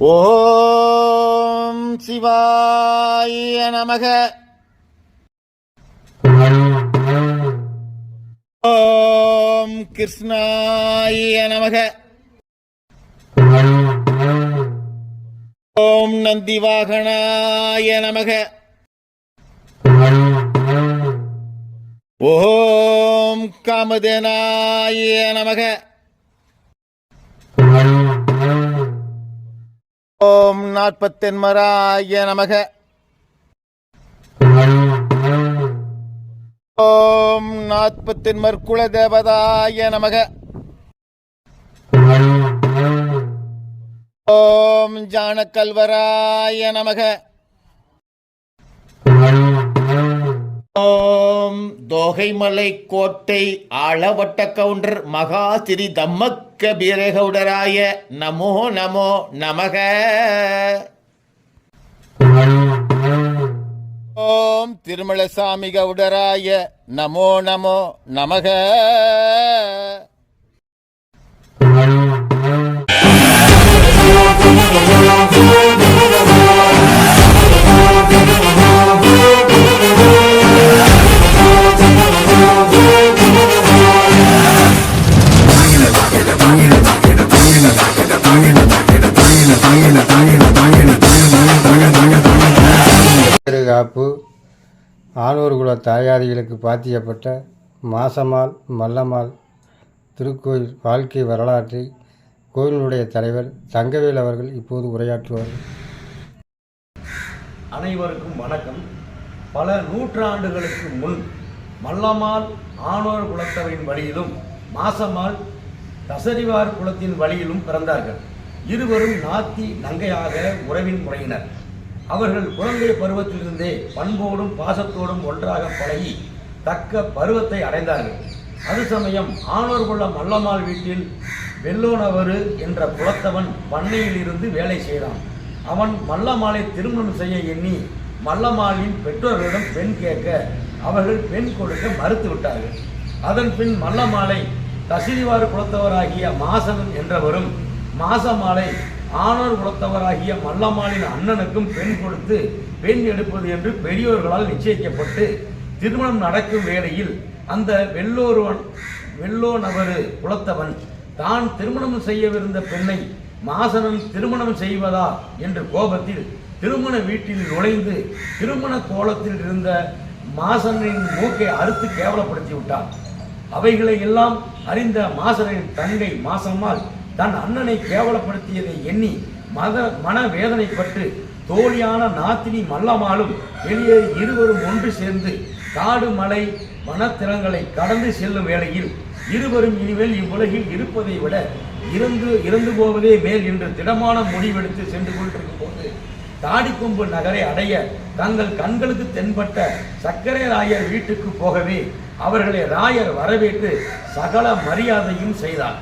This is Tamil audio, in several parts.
ஓம் சிவாய நமக. ஓம் கிருஷ்ணாய நமக. ஓம் நந்திவாகனாய நமக. ஓம் காமதேனாய நமக. ஓம் நாற்பத்தென்மராய நமக. ஓம் நாற்பத்தென்மர் குலதேவதாய நமக. ஓம் ஜானகல்வராய நமக. ஓம் தோகைமலை கோட்டை ஆளவட்ட கவுண்டர் மகா ஸ்ரீ தம்மக்க பீரகவுடராய நமோ நமோ நமக. ஓம் திருமலசாமி கவுடராய நமோ நமோ நமக. காப்பு ஆனூர் குல தாயாரிகளுக்கு பாத்தியப்பட்ட மாசம்மாள் மல்லம்மாள் திருக்கோயில் வாழ்க்கை வரலாற்றை கோயிலுடைய தலைவர் தங்கவேல் அவர்கள் இப்போது உரையாற்றுவார்கள். அனைவருக்கும் வணக்கம். பல நூற்றாண்டுகளுக்கு முன் மல்லம்மாள் ஆனூர் குலத்தவரின் வழியிலும் மாசம்மாள் தசரிவார் குலத்தின் வழியிலும் பிறந்தார்கள். இருவரும் நாத்தி நங்கையாக உறவின் முறையினர். அவர்கள் குழந்தை பருவத்திலிருந்தே பண்போடும் பாசத்தோடும் ஒன்றாக பழகி தக்க பருவத்தை அடைந்தார்கள். அது சமயம் ஆனூர் குல மல்லம்மாள் வீட்டில் வெள்ளோனவரு என்ற குலத்தவன் பண்ணையில் இருந்து வேலை செய்தான். அவன் மல்லம்மாளை திருமணம் செய்ய எண்ணி மல்லம்மாளின் பெற்றோர்களிடம் பெண் கேட்க அவர்கள் பெண் கொடுக்க மறுத்து விட்டார்கள். அதன் பின் மல்லம்மாளை தசிரிவார் குலத்தவராகிய மாசனன் என்றவரும் மாசம்மாளை ஆனூர் குலத்தவராகிய மல்லம்மாளின் அண்ணனுக்கும் பெண் கொடுத்து பெண் எடுப்பது என்று பெரியோர்களால் நிச்சயிக்கப்பட்டு திருமணம் நடக்கும் வேளையில் அந்த வெள்ளோனவரு குலத்தவன் தான் திருமணம் செய்யவிருந்த பெண்ணை மாசனன் திருமணம் செய்வதா என்ற கோபத்தில் திருமண வீட்டில் நுழைந்து திருமண கோலத்தில் இருந்த மாசனின் மூக்கை அறுத்து கேவலப்படுத்தி விட்டார். அவைகளை எல்லாம் அறிந்த மாசனின் தங்கை மாசம்மாள் தன் அண்ணனை கேவலப்படுத்தியதை எண்ணி மனவேதனைப்பட்டு தோழியான நாத்தினி மல்லம்மாளும் வெளியேறி இருவரும் ஒன்று சேர்ந்து காடு மலை வனத்திறங்களை கடந்து செல்லும் வேளையில் இருவரும் இனிமேல் இவ்வுலகில் இருப்பதை விட இறந்து போவதே மேல் என்று திடமான முடிவெடுத்து சென்று கொண்டிருக்கும் போது தாடிக்கொம்பு நகரை அடைய தங்கள் கண்களுக்கு தென்பட்ட சக்கரை ராயர் வீட்டுக்கு போகவே அவர்களை ராயர் வரவேற்று சகல மரியாதையும் செய்தார்.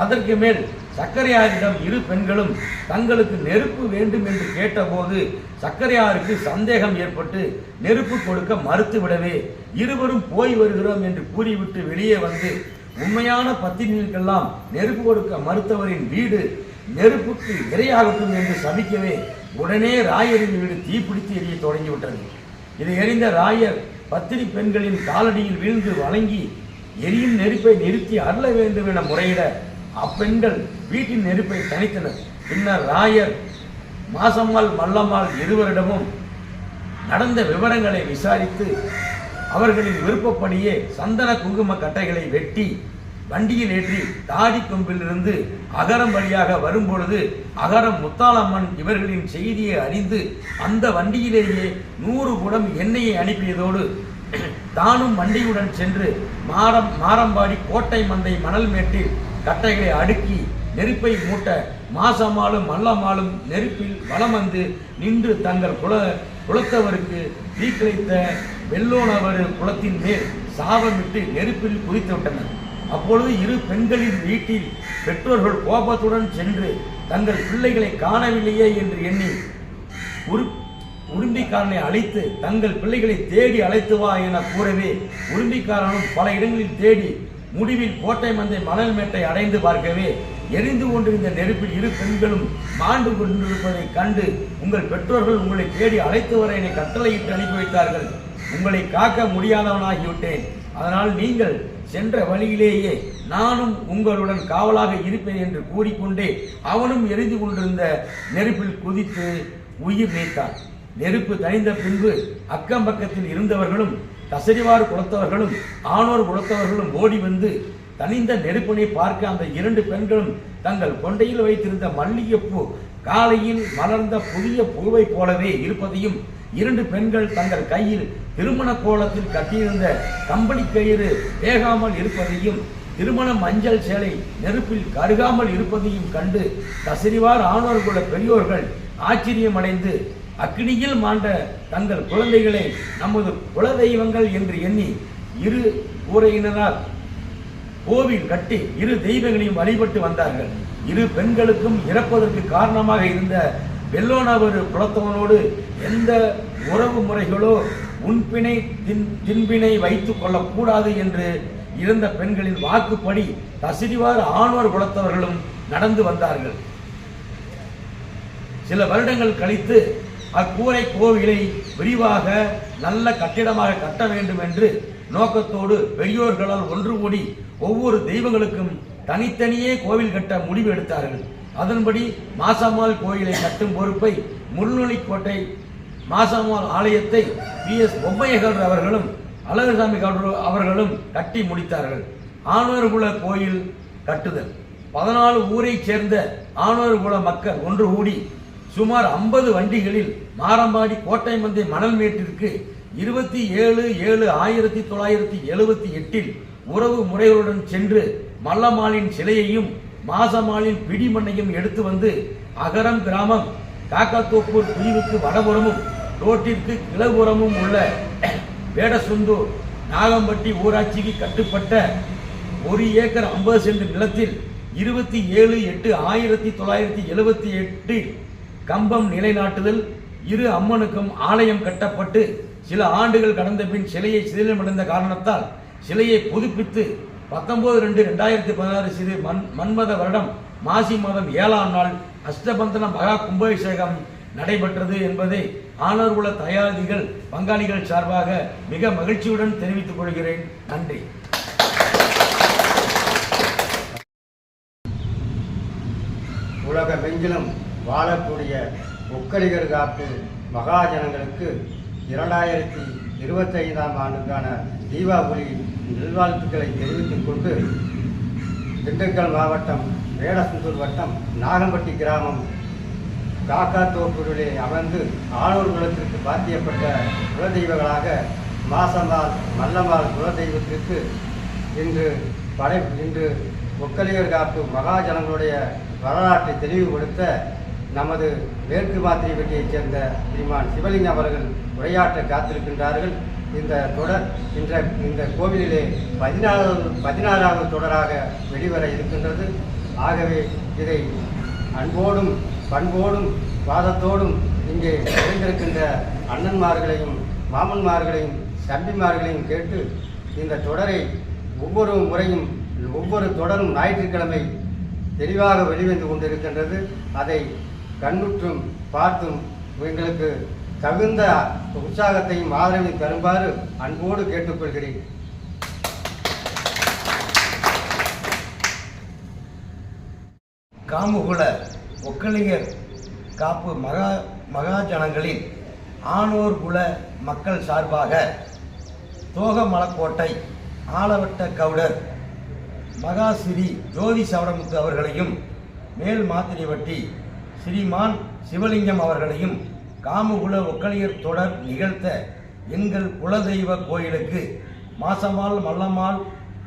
அதற்கு மேல் சக்கரையாரிடம் இரு பெண்களும் தங்களுக்கு நெருப்பு வேண்டும் என்று கேட்டபோது சக்கரையாருக்கு சந்தேகம் ஏற்பட்டு நெருப்பு கொடுக்க மறுத்துவிடவே இருவரும் போய் வருகிறோம் என்று கூறிவிட்டு வெளியே வந்து உண்மையான பத்தினிகளுக்கெல்லாம் நெருப்பு கொடுக்க மறுத்தவரின் வீடு நெருப்புக்கு இரையாகட்டும் என்று சபிக்கவே உடனே ராயரின் வீடு தீப்பிடித்து எரிய தொடங்கிவிட்டது. இதை அறிந்த ராயர் பத்தினி பெண்களின் காலடியில் வீழ்ந்து வணங்கி எரியும் நெருப்பை நிறுத்தி அருள வேண்டும் என முறையிட அப்பெண்கள் வீட்டின் நெருப்பை தணித்தனர். பின்னர் ராயர் மாசம்மாள் மல்லம்மாள் இருவரிடமும் நடந்த விவரங்களை விசாரித்து அவர்களின் விருப்பப்படியே சந்தன குங்கும கட்டைகளை வெட்டி வண்டியில் ஏற்றி தாடி கொம்பிலிருந்து அகரம் வழியாக வரும்பொழுது அகரம் முத்தாளம்மன் இவர்களின் செய்தியை அறிந்து அந்த வண்டியிலேயே 100 குடம் எண்ணெயை அனுப்பியதோடு தானும் வண்டியுடன் சென்று மாரம்பாடி கோட்டை மந்தை மணல் மேட்டில் கட்டைகளை அடுக்கி நெருப்பை மூட்ட மாசம்மாளும் மல்லம்மாளும் நெருப்பில் வலம் வந்து நின்று தங்கள் குலத்தவருக்கு தீக்கிழைத்த வெள்ளோனவர் குலத்தின் மேல் சாபமிட்டு நெருப்பில் குதித்து விட்டனர். அப்பொழுது இரு பெண்களின் வீட்டில் பெற்றோர்கள் கோபத்துடன் சென்று தங்கள் பிள்ளைகளை காணவில்லையே என்று எண்ணி உரும்பிக்காரனை அழைத்து தங்கள் பிள்ளைகளை தேடி அழைத்து வா என கூறவே உரும்பிக்காரனும் பல இடங்களில் தேடி முடிவில் கோட்டை மந்தை மணல் மேட்டை அடைந்து பார்க்கவே எரிந்து கொண்டிருந்த நெருப்பில் இரு பெண்களும் மாண்டு கொண்டிருப்பதை கண்டு உங்கள் பெற்றோர்கள் உங்களை தேடி அழைத்து வர என்னை கட்டளையிட்டு அனுப்பி வைத்தார்கள். உங்களை காக்க முடியாதவனாகிவிட்டேன். அதனால் நீங்கள் சென்ற வழியிலேயே நானும் உங்களுடன் காவலாக இருப்பேன் என்று கூறிக்கொண்டே அவனும் எரிந்து கொண்டிருந்த நெருப்பில் குதித்து உயிர் நீத்தான். நெருப்பு தணிந்த பின்பு அக்கம் பக்கத்தில் இருந்தவர்களும் கசரிவார் குலத்தவர்களும் ஆணோர் குலத்தவர்களும் ஓடி வந்து தனிந்த நெருப்பினை பார்க்க அந்த இரண்டு பெண்களும் தங்கள் கொண்டையில் வைத்திருந்த மல்லிகைப்பூ காலையில் மலர்ந்த புதிய பூவை போலவே இருப்பதையும், இரண்டு பெண்கள் தங்கள் கையில் திருமண கோலத்தில் கட்டியிருந்த கம்பளி கயிறு வேகாமல் இருப்பதையும், திருமண மஞ்சள் சேலை நெருப்பில் கருகாமல் இருப்பதையும் கண்டு கசரிவார் ஆணோர் குல பெரியோர்கள் ஆச்சரியமடைந்து அக்னியில் மாண்ட தங்கள் குழந்தைகளை நமது குலதெய்வங்கள் என்று எண்ணி இரு ஊரையினரால் கோவில் கட்டி இரு தெய்வங்களையும் வழிபட்டு வந்தார்கள். இரு பெண்களுக்கும் இறப்பதற்கு காரணமாக இருந்த வெள்ளோனவர் குலத்தவனோடு எந்த உறவு முறைகளோ உன்பிணை தின்பினை வைத்துக் கொள்ளக்கூடாது என்று இருந்த பெண்களின் வாக்குப்படி கசரிவார் ஆணவர் குலத்தவர்களும் நடந்து வந்தார்கள். சில வருடங்கள் கழித்து அக்கூரை கோவிலை விரிவாக நல்ல கட்டிடமாக கட்ட வேண்டும் என்று நோக்கத்தோடு பெரியோர்களால் ஒன்று கூடி ஒவ்வொரு தெய்வங்களுக்கும் தனித்தனியே கோவில் கட்ட முடிவு எடுத்தார்கள். அதன்படி மாசாம்மாள் கோயிலை கட்டும் பொறுப்பை முள்நொழிக்கோட்டை மாசாம்மாள் ஆலயத்தை PS பொம்மையகர் அவர்களும் அழகுசாமி அவர்களும் கட்டி முடித்தார்கள். ஆணவர்குல கோயில் கட்டுதல் 14 ஊரைச் சேர்ந்த ஆணவர்குல மக்கள் ஒன்று கூடி சுமார் 50 வண்டிகளில் மாரம்பாடி கோட்டை மந்தை மணல் மேட்டிற்கு 27/7/1978 உறவு முறைகளுடன் சென்று மல்லம்மாளின் சிலையையும் மாசம்மாளின் பிடிமண்ணையும் எடுத்து வந்து அகரம் கிராமம் காக்காத்தோப்பூர் பிரிவுக்கு வடபுறமும் ரோட்டிற்கு கிழபுறமும் உள்ள வேடசுந்தூர் நாகம்பட்டி ஊராட்சிக்கு கட்டுப்பட்ட 1 ஏக்கர் 50 சென்ட் நிலத்தில் 27/8/1978 கம்பம் நிலைநாட்டுதல், இரு அம்மனுக்கும் ஆலயம் கட்டப்பட்டு சில ஆண்டுகள் கடந்த பின் சிலையை சிதிலமடைந்த காரணத்தால் சிலையை புதுப்பித்து 19/2/2016 சிறு மன்மத வருடம் மாசி மாதம் 7ஆம் நாள் அஷ்டபந்தன மகா கும்பாபிஷேகம் நடைபெற்றது என்பதை ஆணவர்குல தயாரிகள் பங்காளிகள் சார்பாக மிக மகிழ்ச்சியுடன் தெரிவித்துக் கொள்கிறேன். நன்றி. உலகமெங்கிலும் வாழக்கூடிய ஒக்கலிகர் காப்பு மகாஜனங்களுக்கு 2025ஆம் ஆண்டுக்கான தீபாவளி நல்வாழ்த்துக்களை தெரிவித்துக் கொண்டு திண்டுக்கல் மாவட்டம் வேடசுந்தூர் வட்டம் நாகம்பட்டி கிராமம் காக்காத்தோப்பூரிலே அமர்ந்து ஆணூர் குலத்திற்கு பாத்தியப்பட்ட குலதெய்வங்களாக மாசம்மாள் மல்லம்மாள் குலதெய்வத்திற்கு இன்று ஒக்கலிகர் காப்பு மகாஜனங்களுடைய வரலாற்றை தெளிவுபடுத்த நமது மேற்கு மாத்திரைப்பட்டியைச் சேர்ந்த ஸ்ரீமான் சிவலிங்கம் அவர்கள் உரையாற்ற காத்திருக்கின்றார்கள். இந்த தொடர் இந்த கோவிலிலே 16வது தொடராக வெளிவர இருக்கின்றது. ஆகவே இதை அன்போடும் பண்போடும் வாதத்தோடும் இங்கே நிறைந்திருக்கின்ற அண்ணன்மார்களையும் மாமன்மார்களையும் தம்பிமார்களையும் கேட்டு இந்த தொடரை ஒவ்வொரு தொடரும் ஞாயிற்றுக்கிழமை தெளிவாக வெளிவந்து கொண்டிருக்கின்றது. அதை கண்ணுற்றும் பார்த்தும் எங்களுக்கு தகுந்த உற்சாகத்தையும் ஆதரவையும் தருமாறு அன்போடு கேட்டுக்கொள்கிறேன். காமுகுல ஒக்கலிகர் காப்பு மகாஜனங்களின் ஆணோர் குல மக்கள் சார்பாக தோகமலக்கோட்டை ஆலவட்ட கவுடர் மகாசிரி ஜோதி சவடமுத்து அவர்களையும் மேல் மாத்திரைவட்டி ஸ்ரீமான் சிவலிங்கம் அவர்களையும் காமுகுல ஒக்கலிகர் தொடர் நிகழ்த்த எங்கள் குலதெய்வ கோயிலுக்கு மாசம்மாள் மல்லம்மாள்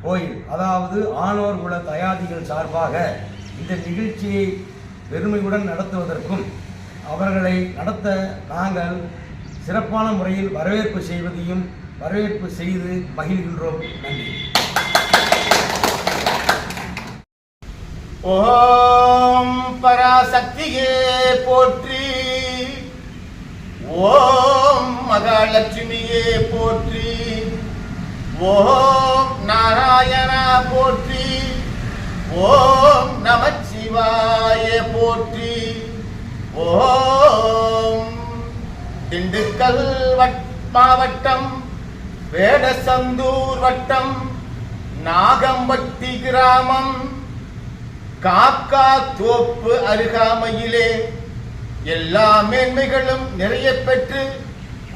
கோயில் அதாவது ஆணோர் குல தயாதிகள் சார்பாக இந்த நிகழ்ச்சியை பெருமையுடன் நடத்துவதற்கும் அவர்களை நடத்த நாங்கள் சிறப்பான முறையில் வரவேற்பு செய்து மகிழ்கின்றோம். நன்றி. ஓம் பராசக்தியே போற்றி, ஓம் மகாலட்சுமியே போற்றி, ஓம் நாராயணா போற்றி, ஓம் நமச்சிவாய சிவாய போற்றி. ஓம் திண்டுக்கல் மாவட்டம் வேடசந்தூர் வட்டம் நாகம்பட்டி கிராமம் காக்கா தோப்பு அருகாமையிலே எல்லா மேன்மைகளும் நிறைய பெற்று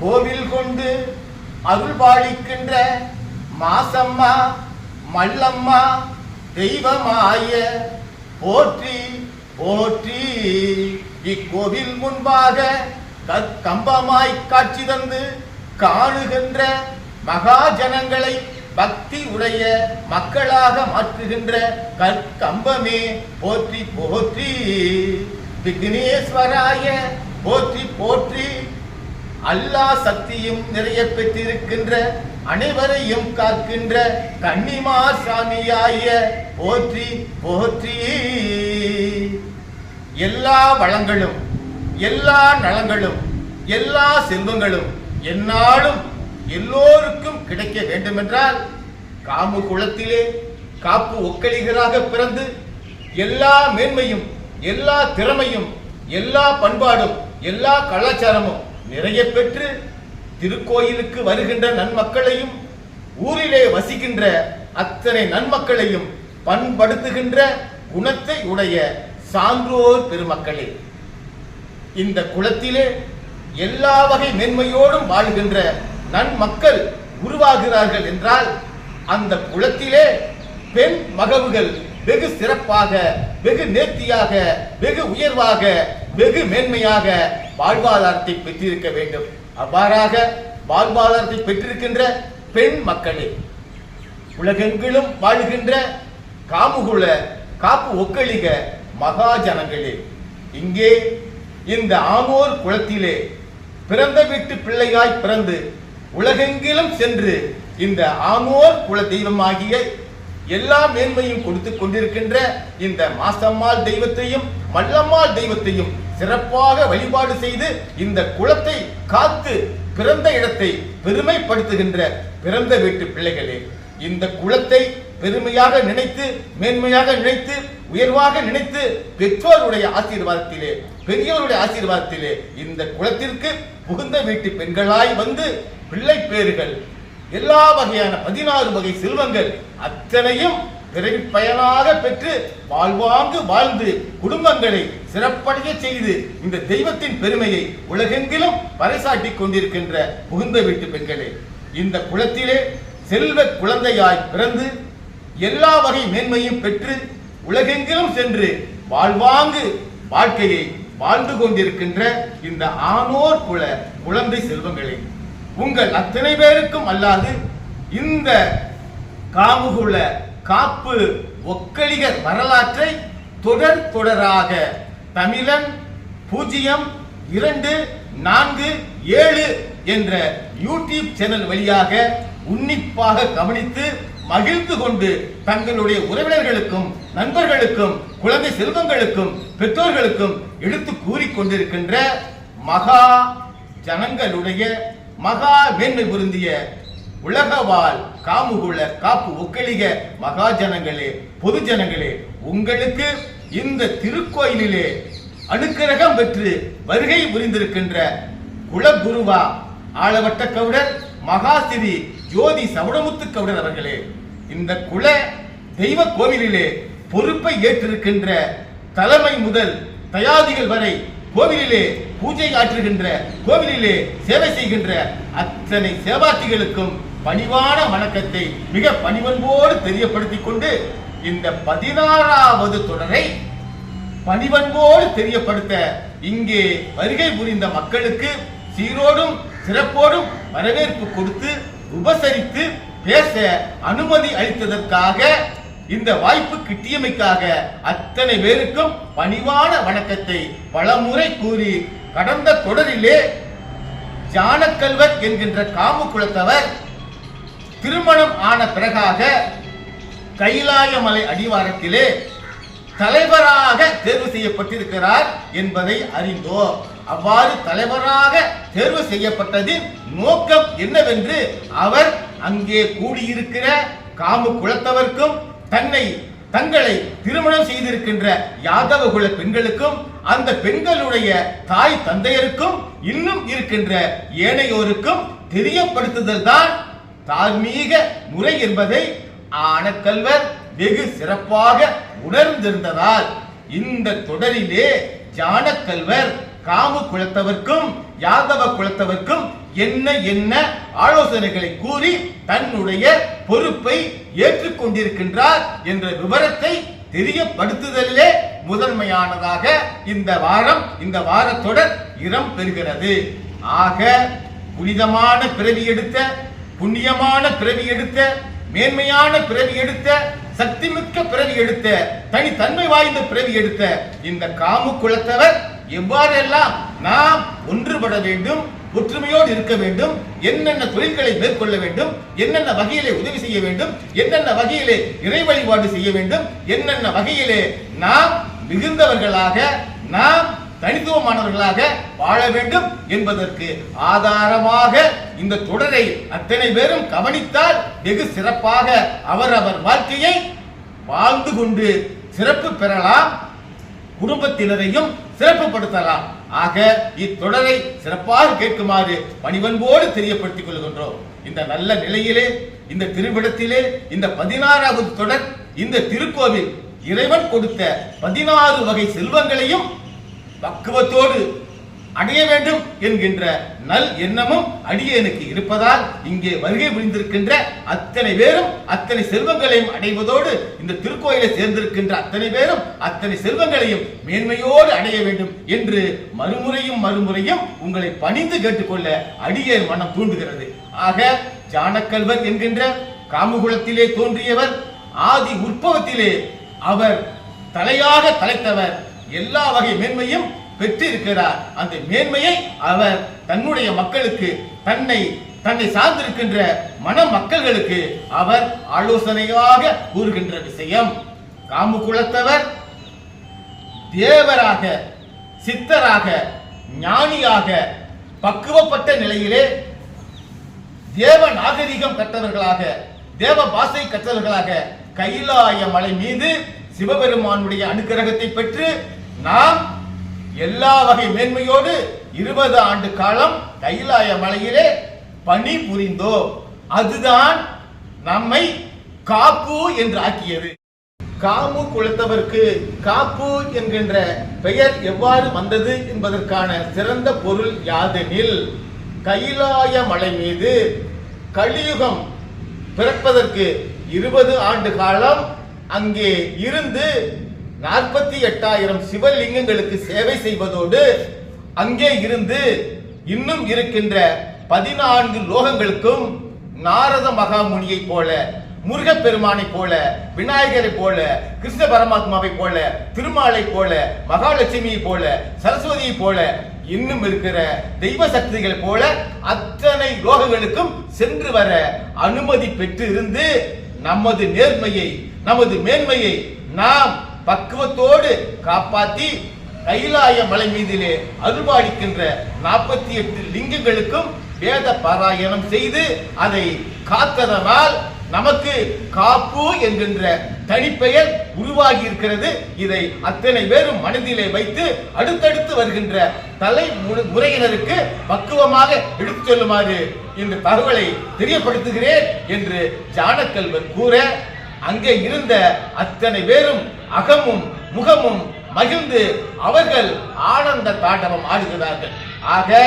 கோவில் கொண்டு அருள்பாலிக்கின்ற மாசம்மா மல்லம்மா தெய்வமாய போற்றி போற்றி. இக்கோவில் முன்பாக கம்பமாய் காட்சி தந்து காணுகின்ற மகாஜனங்களை பக்தி உடைய மக்களாக மாற்றுகின்ற கற்கம்பமே போற்றி போற்றி. விக்னேஸ்வராய போற்றி போற்றி. அல்லாஹ் சக்தியும் நிறைய பெற்றிருக்கின்ற அனைவரையும் காக்கின்ற கன்னிமார் சாமியாய போற்றி போற்றி. எல்லா வளங்களும் எல்லா நலங்களும் எல்லா செல்வங்களும் எந்நாளும் எல்லோருக்கும் கிடைக்க வேண்டுமென்றால் காமு குளத்திலே காப்பு ஒக்கலிகராக பிறந்து எல்லா மேன்மையும் எல்லா திறமையும் எல்லா பண்பாடும் எல்லா கலாச்சாரமும் நிறைய பெற்று திருக்கோயிலுக்கு வருகின்ற நன்மக்களையும் ஊரிலே வசிக்கின்ற அத்தனை நன்மக்களையும் பண்படுத்துகின்ற குணத்தை உடைய சான்றோர் பெருமக்களே, இந்த குலத்திலே எல்லா வகை மேன்மையோடும் வாழ்கின்ற நன்மக்கள் உருவாகிறார்கள் என்றால் அந்த குலத்திலே பெண் மகவுகள் வெகு சிறப்பாக வெகு நேர்த்தியாக வெகு உயர்வாக வெகு மேன்மையாக வாழ்வாதாரத்தை பெற்றிருக்க வேண்டும். அவ்வாறாக வாழ்வாதாரத்தை பெற்றிருக்கின்ற பெண் மக்களே, உலகெங்கிலும் வாழுகின்ற காமுகுல காப்பு ஒக்கலிக மகாஜனங்களே, இங்கே இந்த ஆமோர் குளத்திலே பிறந்த வீட்டு பிள்ளையாய் பிறந்து உலகெங்கிலும் சென்று இந்த ஆமோர் குல தெய்வமாகிய எல்லா மேன்மையும் கொடுத்து கொண்டிருக்கின்ற இந்த மாசம்மாள் தெய்வத்தையும் மல்லம்மாள் தெய்வத்தையும் சிறப்பாக வழிபாடு செய்து இந்த குலத்தை காத்து பிறந்த இடத்தை பெருமைப்படுத்துகின்ற பிறந்த வீட்டு பிள்ளைகளே, இந்த குலத்தை பெருமையாக நினைத்து மேன்மையாக நினைத்து உயர்வாக நினைத்து பெற்றோருடைய ஆசீர்வாதத்திலே பெரியோருடைய ஆசீர்வாதத்திலே இந்த குலத்திற்கு புகுந்த வீட்டு பெண்களாய் வந்து பிள்ளை பேறுகள் எல்லா வகையான 16 வகை செல்வங்கள் அத்தனையும் பிறவி பயனாக பெற்று வாழ்வாங்கு வாழ்ந்து குடும்பங்களை சிறப்படைய செய்து இந்த தெய்வத்தின் பெருமையை உலகெங்கிலும் பறைசாட்டி கொண்டிருக்கின்ற புகுந்த வீட்டு பெண்களே, இந்த குலத்திலே செல்வ குழந்தையாய் பிறந்து எல்லா வகை மேன்மையும் பெற்று உலகெங்கிலும் சென்று வாழ்வாங்கு வாழ்க்கையை வாழ்ந்து கொண்டிருக்கின்ற இந்த ஆனோர் குல குழந்தை செல்வங்களே, உங்கள் அத்தனை பேருக்கும் அல்லாது இந்த காமுகுல காப்பு ஒக்கலிகர் வரலாற்றை தொடராக தமிழன் 02447 என்ற யூடியூப் சேனல் வழியாக உன்னிப்பாக கவனித்து மகிழ்ந்து கொண்டு தங்களுடைய உறவினர்களுக்கும் நண்பர்களுக்கும் குழந்தை செல்வங்களுக்கும் பெற்றோர்களுக்கும் எடுத்து கூறிக்கொண்டிருக்கின்ற மகா ஜனங்களுடைய மகா மேன்மை பொருந்திய உலகவாழ் காமுகுல காப்பு ஒக்கலிக மகாஜனங்களே பொது ஜனங்களே, உங்களுக்கு இந்த திருக்கோயிலிலே அனுக்கிரகம் பெற்று வருகை புரிந்திருக்கின்ற குலகுருவா ஆளவட்ட கவுடர் மகாசிரி ஜோதி சவுடமுத்து கவுடர் அவர்களே, இந்த குல தெய்வ கோவிலிலே பொறுப்பை ஏற்றிருக்கின்ற தலைமை முதல் தயாதிகள் வரை கோவிலிலே பூஜை ஆற்றுகின்ற கோவிலிலே சேவை செய்கின்ற அத்தனை சேவார்த்திகளுக்கும் பணிவான வணக்கத்தை மிக பணிவன்போடு தெரியப்படுத்திக் கொண்டு இந்த 16வது தொடரை பணிவன்போடு தெரியப்படுத்த இங்கே வருகை புரிந்த மக்களுக்கு சீரோடும் சிறப்போடும் வரவேற்பு கொடுத்து உபசரித்து பேச அனுமதி அளித்ததற்காக இந்த வாய்ப்பு கிட்டியமைக்காக அத்தனை பேருக்கும் பணிவான வணக்கத்தை பலமுறை கூறி கடந்த தொடரிலே ஜானக்கல்வர் என்கின்ற காமு குலத்தவர் திருமணம் ஆன பிறகாக கைலாயமலை அடிவாரத்திலே தலைவராக தேர்வு செய்யப்பட்டிருக்கிறார் என்பதை அறிந்தோம். அவ்வாறு தலைவராக தேர்வு செய்யப்பட்டதின் நோக்கம் என்னவென்று அவர் அங்கே கூடியிருக்கிற காமு குலத்தவர்க்கும் தன்னை தங்களை திருமணம் செய்திருக்கின்ற யாதவ குல பெண்களுக்கும் அந்த பெண்களுடைய தாய் தந்தையருக்கும் இன்னும் இருக்கின்ற ஏனையோருக்கும் தெரியப்படுத்துதல் தான் தார்மீக முறை என்பதை ஆனக்கல்வர் வெகு சிறப்பாக உணர்ந்திருந்ததால் இந்த தொடரிலே ஜானக்கல்வர் காமு குலத்தவர்க்கும் யாதவ குலத்தவர்க்கும் என்ன ஆலோசனைகளை கூறி தன்னுடைய பொறுப்பை ஏற்றுக்கொண்டிருக்கின்றார் என்ற விவரத்தை தெரியப்படுத்துதலே முதன்மையானதாக இந்த வாரத்தொடர் இடம் பெறுகிறது. ஆக புனிதமான பிறவி எடுத்த, புண்ணியமான பிறவி எடுத்த, மேன்மையான பிறவி எடுத்த, சக்திமிக்க பிறவி எடுத்த, தனித்தன்மை வாய்ந்த பிறவி எடுத்த இந்த காமு குலத்தவர் எவ்வாறெல்லாம் நாம் ஒன்றுபட வேண்டும், ஒற்றுமையோடு இருக்க வேண்டும், என்னென்ன தொழில்களை மேற்கொள்ள வேண்டும், என்னென்ன வகையிலே உதவி செய்ய வேண்டும், என்னென்ன வகையிலே இறை வழிபாடு செய்ய வேண்டும், என்னென்ன வகையிலே நாம் மிகுந்தவர்களாக, நாம் தனித்துவமானவர்களாக வாழ வேண்டும் என்பதற்கு ஆதாரமாக இந்த தொடரை அத்தனை பேரும் கவனித்தால் வெகு சிறப்பாக அவரவர் வாழ்க்கையை வாழ்ந்து கொண்டு சிறப்பு பெறலாம், குடும்பத்தினரையும் சிறப்புப்படுத்தலாம். ஆக இத்தொடரை சிறப்பாக கேட்குமாறு பணிவன்போடு தெரியப்படுத்திக் கொள்கின்றோம். இந்த நல்ல நிலையிலே, இந்த திருவிடத்திலே, இந்த 16வது தொடர், இந்த திருக்கோவில் இறைவன் கொடுத்த 16 வகை செல்வங்களையும் பக்குவத்தோடு அடைய வேண்டும் என்கின்ற நல் எண்ணமும் அடியேனுக்கு இருப்பதால் இங்கே வருகை புரிந்திருக்கின்ற அத்தனை பேரும் அத்தனை செல்வங்களையும் அடைவதோடு இந்த திருக்கோயிலை சேர்ந்திருக்கின்ற அத்தனை பேரும் அத்தனை செல்வங்களையும் மேன்மையோடு அடைய வேண்டும் என்று மறுமுறையும் உங்களை பணிந்து கேட்டுக்கொள்ள அடியேன் மனம் தூண்டுகிறது. ஆக ஜானக்கல்வர் என்கின்ற காமுகுலத்திலே தோன்றியவர், ஆதி உற்பவத்திலே அவர் தலையாக தலைத்தவர், எல்லா வகை மேன்மையும் பெற்றிருக்கிறார். அந்த மேன்மையை அவர் தன்னுடைய மக்களுக்கு, தன்னை சார்ந்திருக்கின்ற மன மக்களுக்கு அவர் ஆலோசனையாக கூறுகின்ற விஷயம், காமு குலத்தவர் தேவராக, சித்தராக, ஞானியாக, பக்குவப்பட்ட நிலையிலே தேவ நாகரிகம் கற்றவர்களாக, தேவ பாஷை கற்றவர்களாக கைலாய மலை மீது சிவபெருமானுடைய அனுக்கிரகத்தை பெற்று நாம் எல்லா வகை மேன்மையோடு 20 ஆண்டு காலம் கைலாய மலையிலே பணி புரிந்தோம். அதுதான் நம்மை காப்பு என்று ஆக்கியது. காமு குலத்தவர்க்கு காப்பு என்கின்ற பெயர் எவ்வாறு வந்தது என்பதற்கான சிறந்த பொருள் யாதெனில், கைலாய மலை மீது கலியுகம் பிறப்பதற்கு 20 ஆண்டு காலம் அங்கே இருந்து 48,000 சிவலிங்கங்களுக்கு சேவை செய்வதோடு அங்கே இருந்து இன்னும் இருக்கின்ற 14 லோகங்களுக்கும் நாரத மகாமுனியை போல, முருகப்பெருமானை போல, விநாயகரை போல, கிருஷ்ண பரமாத்மாவை போல, திருமாலை போல, மகாலட்சுமியை போல, சரஸ்வதியை போல, இன்னும் இருக்கிற தெய்வ சக்திகளை போல அத்தனை லோகங்களுக்கும் சென்று வர அனுமதி பெற்று இருந்து நமது நேர்மையை, நமது மேன்மையை நாம் பக்குவத்தோடு காப்பாற்றி கைலாய மலை மீதிலே அருள்பாலிக்கின்ற 48 லிங்கங்களுக்கும் வேத பாராயணம் செய்து அதை காத்ததனால் நமக்கு காப்பு என்கின்ற தனிப்பெயர் உருவாகி இருக்கிறது. இதை அத்தனை பேரும் மனதிலே வைத்து அடுத்தடுத்து வருகின்ற தலைமுறையினருக்கு பக்குவமாக எடுத்து சொல்லுமாறு இந்த தகவலை தெரியப்படுத்துகிறேன் என்று ஜானக்கல்வர் கூற, அங்கே இருந்த அத்தனை பேரும் அகமும் முகமும் மகிழ்ந்து அவர்கள் ஆனந்த தாண்டவம் ஆடுகிறார்கள். ஆக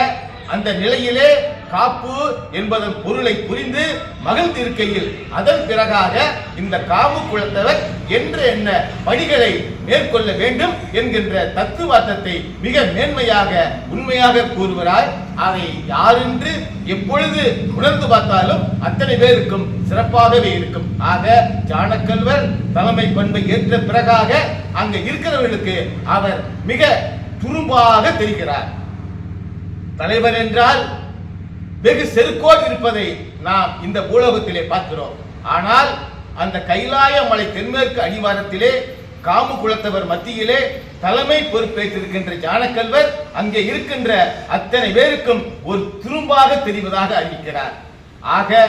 அந்த நிலையிலே காப்பு என்பதன் பொருளை புரிந்து மகிழ்ந்திருக்கையில் அதன் பிறகாக இந்த காமு குலத்தவர் என்ன பணிகளை மேற்கொள்ள வேண்டும் என்கின்ற தத்துவார்த்தத்தை மிக மேன்மையாக உண்மையாக கூறுகிறார். அதை யாரென்று எப்பொழுது உணர்ந்து பார்த்தாலும் அத்தனை பேருக்கும் சிறப்பாகவே இருக்கும். ஆக ஜானக்கல்வர் தலைமை பண்பை ஏற்ற பிறகாக அங்க இருக்கிறவர்களுக்கு அவர் மிக துரும்பாக தெரிகிறார். தலைவர் என்றால் வெகு செருக்கோடு இருப்பதை நாம் இந்த பூலோகத்திலே பார்க்கிறோம். ஆனால் அந்த கைலாய மலை தென்மேற்கு அடிவாரத்திலே காமு குலத்தவர் மத்தியிலே தலைமை பொறுப்பேற்றிருக்கின்ற ஜானக்கல்வர் அங்கே இருக்கின்ற அத்தனை பேருக்கும் ஒரு துரும்பாக தெரிவதாக அறிவிக்கிறார். ஆக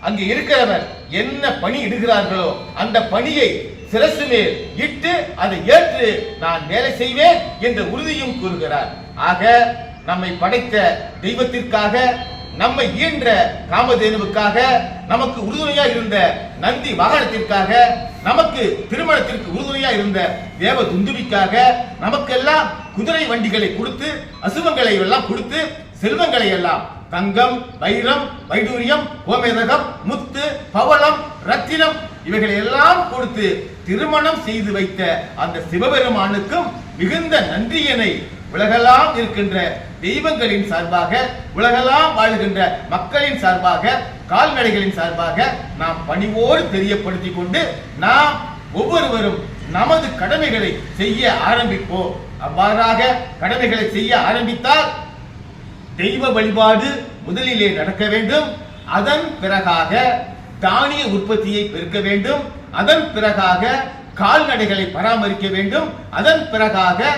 அங்கே இருக்கிறவர் என்ன பணி இடுகிறார்களோ அந்த பணியை சிரசு மேல் இட்டு அதை ஏற்று நான் வேலை செய்வேன் என்ற உறுதியும் கூறுகிறார். ஆக நம்மை படைத்த தெய்வத்திற்காக, நம்மை ஈன்ற காமதேனுவுக்காக, நமக்கு உறுதுணையா இருந்த நந்தி வாகனத்திற்காக, நமக்கு திருமணத்திற்கு உறுதுணையா இருந்த தேவ துந்துவிக்காக, நமக்கெல்லாம் குதிரை வண்டிகளை கொடுத்து, அசுவங்களை எல்லாம் கொடுத்து, செல்வங்களை எல்லாம் தங்கம், வைரம், வைடூரியம், கோமேதகம், முத்து, பவளம், ரத்தினம் இவைகளை எல்லாம் கொடுத்து திருமணம் செய்து வைத்த அந்த சிவபெருமானுக்கும் மிகுந்த நன்றியினை உலகெல்லாம் இருக்கின்ற தெய்வங்களின் சார்பாக, உலகெல்லாம் வாழ்கின்ற மக்களின் சார்பாக, கால்நடைகளின் சார்பாக நாம் பணிவோடு தெரியப்படுத்திக் கொண்டு நாம் ஒவ்வொருவரும் நமது கடமைகளை செய்ய ஆரம்பிப்போம். அவ்வாறாக கடமைகளை செய்ய ஆரம்பித்தால் தெய்வ வழிபாடு முதலிலே நடக்க வேண்டும். அதன் பிறகாக தானிய உற்பத்தியை பெருக்க வேண்டும். அதன் பிறகாக கால்நடைகளை பராமரிக்க வேண்டும். அதன் பிறகாக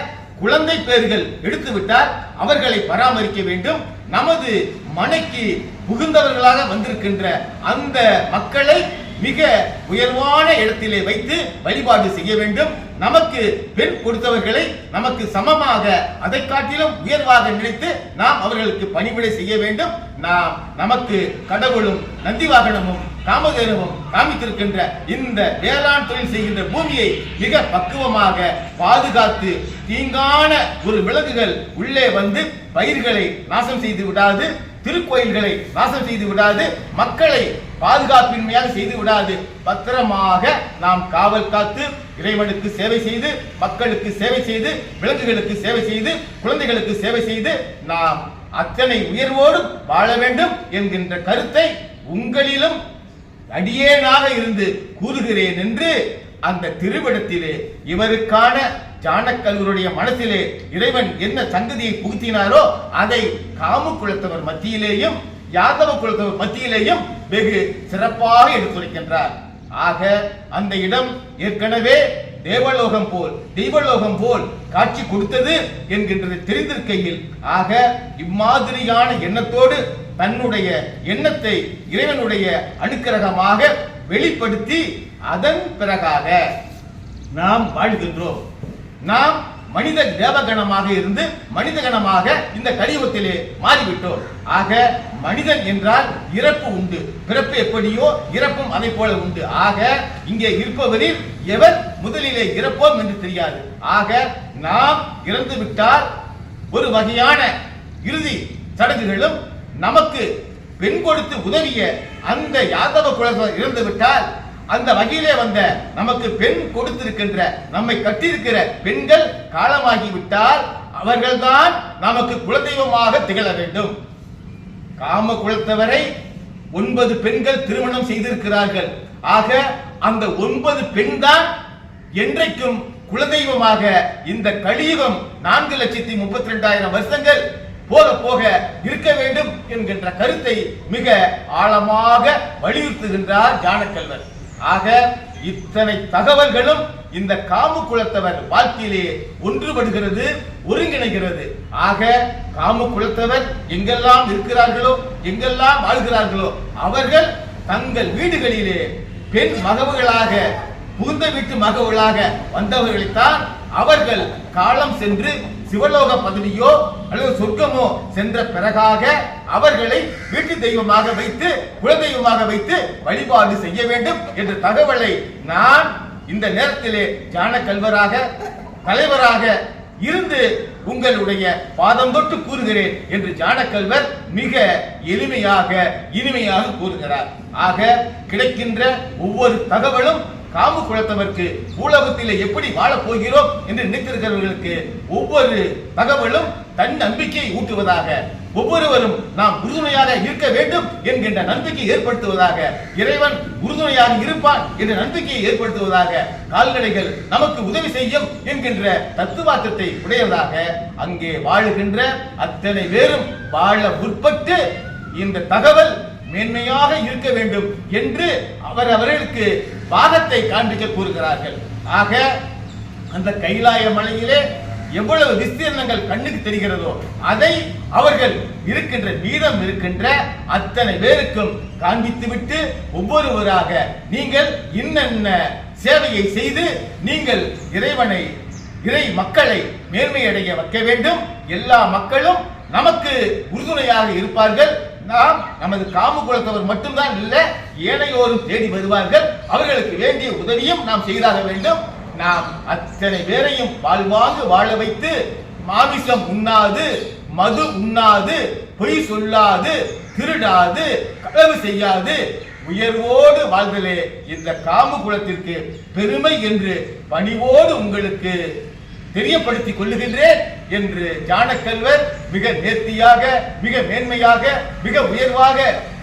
குழந்தை பேர்கள் எடுத்துவிட்டால் அவர்களை பராமரிக்க வேண்டும். நமது மனைக்கு புகுந்தவர்களாக வந்திருக்கின்ற அந்த மக்களை மிக உயர்வான இடத்திலே வைத்து வழிபாடு செய்ய வேண்டும். நமக்கு பெண் கொடுத்தவர்களை நமக்கு சமமாக அதை காட்டிலும் உயர்வாக நினைத்து நாம் அவர்களுக்கு பணிவிடை செய்ய வேண்டும். நாம் நமக்கு கடவுளும் நந்தி வாகனமும் காமதேனுவும் காமித்திருக்கின்ற இந்த வேளாண் தொழில் செய்கின்ற பூமியை மிக பக்குவமாக பாதுகாத்து, தீங்கான ஒரு விலங்குகள் உள்ளே வந்து பயிர்களை நாசம் செய்து விடாது, திருக்கோயில்களை நாசம் செய்து விடாது, மக்களை பாதுகாப்பின்மையாக செய்து விடாது, பத்திரமாக நாம் காவல் காத்து இறைவனுக்கு சேவை செய்து, மக்களுக்கு சேவை செய்து, விலங்குகளுக்கு சேவை செய்து, குழந்தைகளுக்கு சேவை செய்து நாம் அத்தனை உயர்வோடு வாழ வேண்டும் என்கின்ற கருத்தை உங்களிலும் அடியேனாக இருந்து கூறுகிறேன் என்று அந்த திருவிடத்திலே இவருக்கான ஜானக்கல்வருடைய மனத்திலே இறைவன் என்ன சங்கதியை புகுத்தினாரோ அதை காமு குலத்தவர் மத்தியிலேயும் யாதவ குலத்தவர் மத்தியிலேயும் வெகு சிறப்பாக எடுத்துரைக்கின்றார். ஆக அந்த இடம் ஏற்கனவே தேவலோகம் போல் தெய்வலோகம் போல் காட்சி கொடுத்தது என்கின்றது தெரிந்திருக்கையில், ஆக இம்மாதிரியான எண்ணத்தோடு தன்னுடைய எண்ணத்தை இறைவனுடைய அனுக்கிரகமாக வெளிப்படுத்தி அதன் பிறகாக நாம் வாழ்கின்றோம். நாம் மனித தேவகணமாக இருந்து மனிதகணமாக இந்த கலியுகத்திலே மாறிவிட்டோம். ஆக மனிதன் என்றால் இறப்பு உண்டு, பிறப்பு எப்படியோ இறப்பும் அதை போல உண்டு. ஆக இங்கே இருப்பவரில் எவர் முதலிலே இறப்போம் என்று தெரியாது. ஆக நாம் இறந்து விட்டால் ஒரு வகையான இறுதி சடங்குகளும், நமக்கு பெண் கொடுத்து உதவிய அந்த யாதவ குலத்தவர் இறந்து விட்டால் அந்த வகையிலே வந்த நமக்கு பெண் கொடுத்திருக்கின்ற நம்மை கட்டியிருக்கிற பெண்கள் காலமாகிவிட்டால் அவர்கள்தான் நமக்கு குலதெய்வமாக திகழ வேண்டும். காம குலத்தவரை 9 பெண்கள் திருமணம் செய்திருக்கிறார்கள். ஆக அந்த 9 பெண் தான் என்றைக்கும் குலதெய்வமாக இந்த கலியுகம் 4,32,000 வருஷங்கள் போக போக இருக்க வேண்டும் என்கின்ற கருத்தை மிக ஆழமாக வலியுறுத்துகின்றார் ஜானக்கல்வர். ஆக இத்தனை தகவல்களும் இந்த காமு குலத்தவர் வாழ்க்கையிலே ஒன்றுபடுகிறது, ஒருங்கிணைகிறது. ஆக காமு குலத்தவர் எங்கெல்லாம் இருக்கிறார்களோ, எங்கெல்லாம் வாழ்கிறார்களோ, அவர்கள் தங்கள் வீடுகளிலே பெண் மகவுகளாக, புகுந்த வீட்டு மகவுகளாக வந்தவர்களைத்தான் அவர்கள் காலம் சென்று சிவலோக பதவியோ அல்லது சொர்க்கமோ சென்ற பிறகாக அவர்களை வீட்டு தெய்வமாக வைத்து, குலதெய்வமாக வைத்து வழிபாடு செய்ய வேண்டும் என்ற தகவலை நான் இந்த நேரத்திலே ஜானக்கல்வராக தலைவராக இருந்து உங்களுடைய பாதம் தொட்டு கூறுகிறேன் என்று ஜானக்கல்வர் மிக எளிமையாக இனிமையாக கூறுகிறார். ஆக கிடைக்கின்ற ஒவ்வொரு தகவலும் காமு குலத்தவருக்கு பூலோகத்திலே எப்படி வாழப் போகிறோம் என்று நினைத்திருக்கிறவர்களுக்கு ஒவ்வொரு தகவலும் தன் நம்பிக்கையை ஊட்டுவதாக, ஒவ்வொருவரும் நாம் உறுதுணையாக இருக்க வேண்டும் என்கின்ற நம்பிக்கை ஏற்படுத்துவதாக, இறைவன் உறுதுணையாக இருப்பான் என்ற நம்பிக்கையை ஏற்படுத்துவதாக, கால்நடைகள் நமக்கு உதவி செய்யும் என்கின்ற தத்துவார்த்தத்தை உடையதாக அங்கே வாழுகின்ற அத்தனை பேரும் வாழ முற்பட்டு இந்த தகவல் மேன்மையாக இருக்க வேண்டும் என்று அவர்களுக்கு பாகத்தை காண்பிக்க கூறுகிறார்கள். ஆக அந்த கைலாய மலையிலே எவ்வளவு விஸ்தீர்ணங்கள் கண்ணுக்கு தெரிகிறதோ அதை அவர்கள் இருக்கின்ற மீதம் இருக்கின்ற அத்தனை பேருக்கும் காண்பித்துவிட்டு ஒவ்வொருவராக நீங்கள் இன்னென்ன சேவையை செய்து நீங்கள் இறை மக்களை மேன்மையடைய வைக்க வேண்டும். எல்லா மக்களும் நமக்கு உறுதுணையாக இருப்பார்கள். நாம் நமது காமு குலத்தவர் மட்டும்தான் இல்ல, ஏனையோரும் தேடி வருவார்கள். அவர்களுக்கு வேண்டிய உதவியும் நாம் செய்தாக வேண்டும். நாம் அத்தனை பேரையும் வாழ்வாங்கு வாழ வைத்து மாமிசம் உண்ணாது, மது உண்ணாது, பொய் சொல்லாது, திருடாது, களவு செய்யாது உயர்வோடு வாழ்தலே இந்த காமு குலத்திற்கு பெருமை என்று பணிவோடு உங்களுக்கு தெரியப்படுத்திக் கொள்ளுகின்றேன் என்று ஞானக்கல்வர் மிக நேர்த்தியாக, மிக மேன்மையாக, மிக உயர்வாக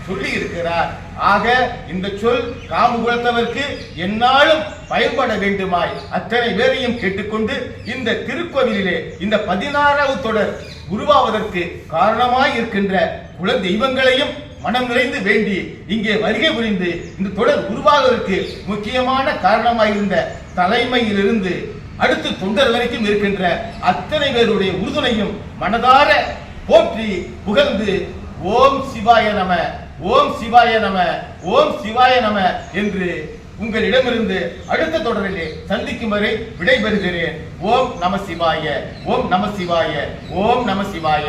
சொல்லி இருக்கிறார். ஆக இந்த சொல் காமு குலத்தவருக்கு எந்நாளும் பயன்பட வேண்டுமாய் அத்தனை பேரையும் கேட்டுக்கொண்டு இந்த திருக்கோவிலிலே இந்த 16வது தொடர் உருவாவதற்கு காரணமாய் இருக்கின்ற குல தெய்வங்களையும் மனம் நிறைந்து வேண்டி இங்கே வருகை புரிந்து இந்த தொடர் உருவாவதற்கு முக்கியமான காரணமாயிருந்த தலைமையிலிருந்து அடுத்து தொண்டர் வரைக்கும் இருக்கின்ற அத்தனை பேருடைய உறுதுணையும் மனதார போற்றி புகழ்ந்து ஓம் சிவாய நம, ஓம் சிவாய நம, ஓம் சிவாய நம என்று உங்களிடமிருந்து அடுத்த தொடரிலே சந்திக்கும் வரை விடைபெறுகிறேன். ஓம் நம சிவாய, ஓம் நம சிவாய, ஓம் நம சிவாய.